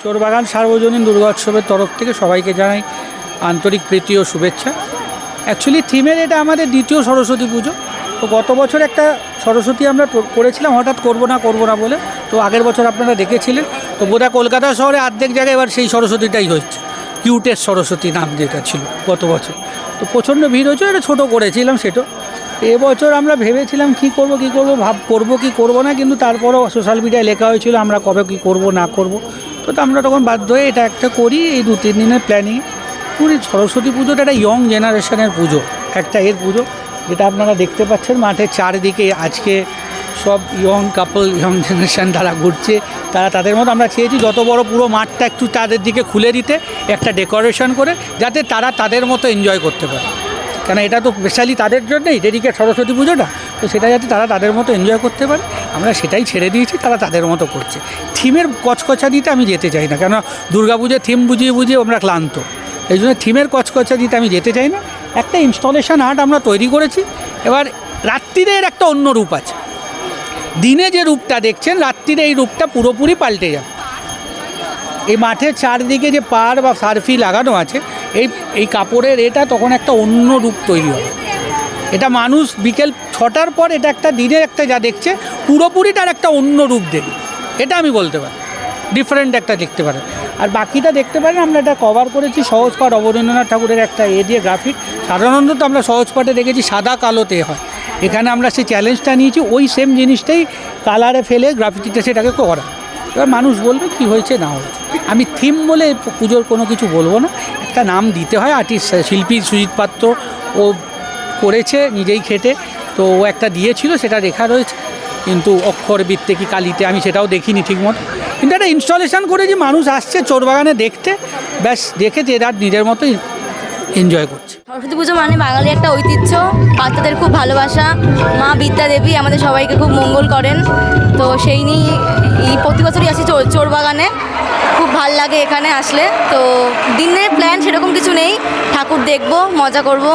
চোরবাগান সার্বজনীন দুর্গোৎসবের তরফ থেকে সবাইকে জানাই আন্তরিক প্রীতি ও শুভেচ্ছা। অ্যাকচুয়ালি থিমের এটা আমাদের দ্বিতীয় সরস্বতী পুজো। তো গত বছর একটা সরস্বতী আমরা করেছিলাম, হঠাৎ করবো না বলে। তো আগের বছর আপনারা দেখেছিলেন। তো বোধহয় কলকাতা শহরে অর্ধেক জায়গায় এবার সেই সরস্বতীটাই হচ্ছে, কিউটের সরস্বতী নাম যেটা ছিল গত বছর। তো প্রচণ্ড ভিড় হয়েছে, এটা ছোটো করেছিলাম সেটা। এবছর আমরা ভেবেছিলাম কী করবো করবো কি করবো না, কিন্তু তারপরও সোশ্যাল মিডিয়ায় লেখা হয়েছিল আমরা কবে কী করবো না করবো। তো আমরা তখন বাধ্য হয়ে এটা একটা করি। এই 2-3 দিনের প্ল্যানিং পুরী সরস্বতী পুজোটা একটা ইয়ং জেনারেশনের পুজো, একটা এর পুজো যেটা আপনারা দেখতে পাচ্ছেন মাঠের চারদিকে আজকে সব ইয়ং কাপল, ইয়ং জেনারেশান তারা ঘুরছে। তারা তাদের মতো আমরা চেয়েছি যত বড় পুরো মাঠটা একটু তাদের দিকে খুলে দিতে, একটা ডেকোরেশন করে, যাতে তারা তাদের মতো এনজয় করতে পারে। কেন এটা তো স্পেশালি তাদের জন্যই ডেডিকেট সরস্বতী পুজোটা, তো সেটা যাতে তারা তাদের মতো এনজয় করতে পারে আমরা সেটাই ছেড়ে দিয়েছি। তারা তাদের মতো করছে। থিমের কচকচা দিতে আমি যেতে চাই না, কেন দুর্গা পুজোর থিম বুঝিয়ে আমরা ক্লান্ত। এই জন্য থিমের কচকচা দিতে আমি যেতে চাই না। একটা ইনস্টলেশন আর্ট আমরা তৈরি করেছি। এবার রাত্রিরের একটা অন্য রূপ আছে। দিনে যে রূপটা দেখছেন, রাত্রিরে এই রূপটা পুরোপুরি পাল্টে যাবে। এই মাঠের চারদিকে যে পাড় বা সার্ফি লাগানো আছে, এই কাপড়ের এটা তখন একটা অন্য রূপ তৈরি হবে। এটা মানুষ বিকেল 6টার পর এটা একটা দিনের একটা যা দেখছে, পুরোপুরিটার একটা অন্য রূপ দেখবে। এটা আমি বলতে পারি, ডিফারেন্ট একটা দেখতে পারেন। আর বাকিটা দেখতে পারেন আমরা এটা কভার করেছি সহজপাঠ অবনীন্দ্রনাথ ঠাকুরের একটা দিয়ে গ্রাফিক। সাধারণত আমরা সহজপাঠে দেখেছি সাদা কালোতে হয়, এখানে আমরা সেই চ্যালেঞ্জটা নিয়েছি, ওই সেম জিনিসটাই কালারে ফেলে গ্রাফিটিতে সেটাকে করা। এবার মানুষ বলবে কী হয়েছে না হয়েছে। আমি থিম বলে পুজোর কোনো কিছু বলবো না, একটা নাম দিতে হয়। আর্টিস্ট শিল্পী সুজিত পাত্র ও করেছে নিজেই খেটে, তো ও একটা দিয়েছিল, সেটা রেখা রয়েছে। কিন্তু অক্ষর বৃত্তে কি কালিতে আমি সেটাও দেখিনি ঠিকমতো, কিন্তু একটা ইনস্টলেশন করেছি। মানুষ আসছে চোরবাগানে দেখতে, ব্যাস দেখে এরা নিজের মতোই এনজয় করছে। সরস্বতী পুজো মানে বাঙালি একটা ঐতিহ্য, বাচ্চাদের খুব ভালোবাসা। মা বিদ্যা দেবী আমাদের সবাইকে খুব মঙ্গল করেন। তো সেই নিয়ে প্রতি বছরই আসি চোরবাগানে, খুব ভাল লাগে এখানে আসলে। তো দিনের প্ল্যান সেরকম কিছু নেই, ঠাকুর দেখবো, মজা করব,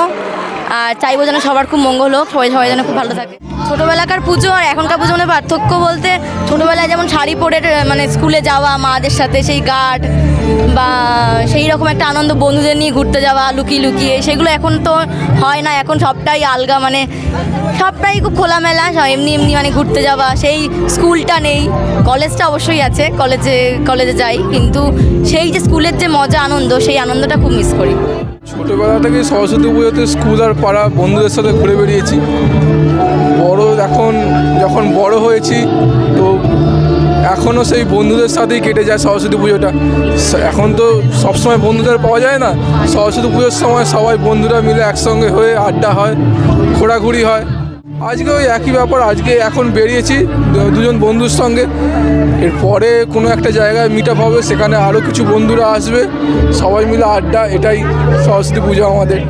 আর চাইবো যেন সবার খুব মঙ্গল হোক, সবাই যেন খুব ভালো থাকে। ছোটোবেলাকার পুজো আর এখনকার পুজো মানে পার্থক্য বলতে, ছোটোবেলায় যেমন শাড়ি পরে মানে স্কুলে যাওয়া মাদের সাথে, সেই গার্ড বা সেই রকম একটা আনন্দ, বন্ধুদের নিয়ে ঘুরতে যাওয়া লুকিয়ে, সেগুলো এখন তো হয় না। এখন সবটাই আলগা, মানে সবটাই খুব খোলামেলা, এমনি মানে ঘুরতে যাওয়া, সেই স্কুলটা নেই। কলেজটা অবশ্যই আছে, কলেজে যাই, কিন্তু সেই যে স্কুলের যে মজা আনন্দ, সেই আনন্দটা খুব মিস করি। ছোটোবেলা থেকে সরস্বতী পুজোতে স্কুল আর পাড়া বন্ধুদের সাথে ঘুরে বেরিয়েছি। এখন যখন বড় হয়েছি, তো এখনও সেই বন্ধুদের সাথেই কেটে যায় সরস্বতী পুজোটা। এখন তো সবসময় বন্ধুদের পাওয়া যায় না। সরস্বতী পুজোর সময় সবাই বন্ধুরা মিলে একসঙ্গে হয়ে আড্ডা হয়, ঘোরাঘুরি হয়। আজকে ওই একই ব্যাপার, আজকে এখন বেরিয়েছি দুজন বন্ধুর সঙ্গে। এরপরে কোনো একটা জায়গায় মিট আপ হবে, সেখানে আরও কিছু বন্ধুরা আসবে, সবাই মিলে আড্ডা। এটাই সরস্বতী পুজো আমাদের।